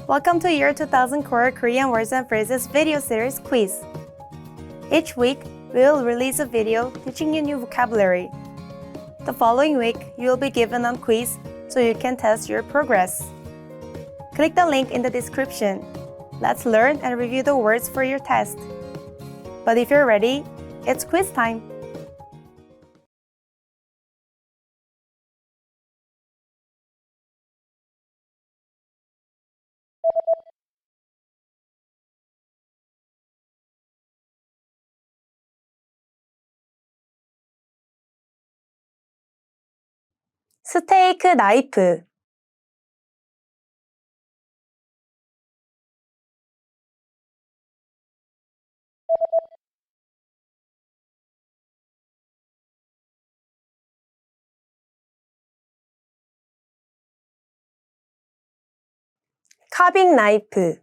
Welcome to Year 2000 Core Korean Words and Phrases video series quiz. Each week, we will release a video teaching you new vocabulary. The following week, you will be given a quiz so you can test your progress. Click the link in the description. Let's learn and review the words for your test. But if you're ready, it's quiz time! 스테이크 나이프 카빙 나이프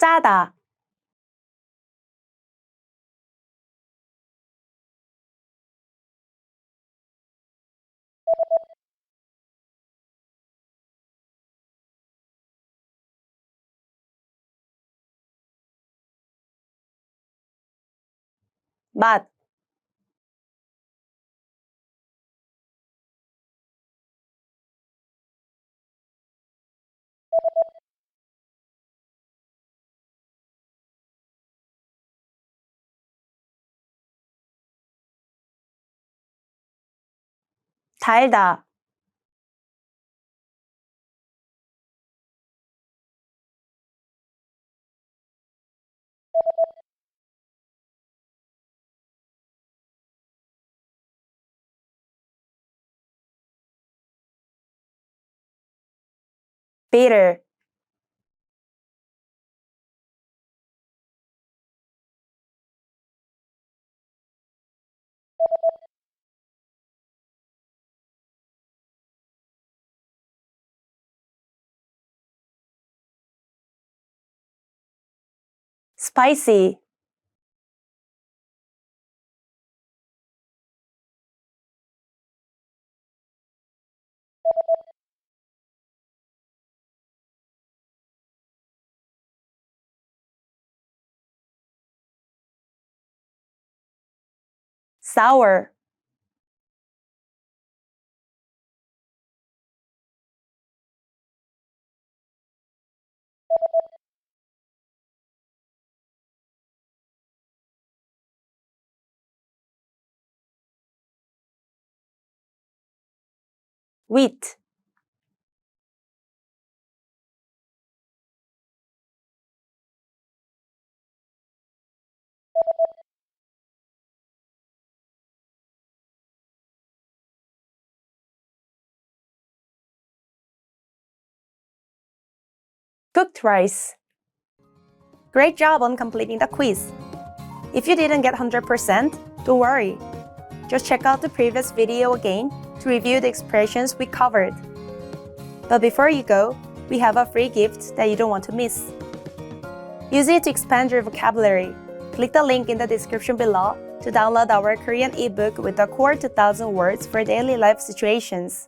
짜다 맛 달다 bitter spicy sour wheat cooked rice. Great job on completing the quiz. If you didn't get 100%, don't worry. Just check out the previous video again to review the expressions we covered. But before you go, we have a free gift that you don't want to miss. Use it to expand your vocabulary. Click the link in the description below to download our Korean ebook with the core 2000 words for daily life situations.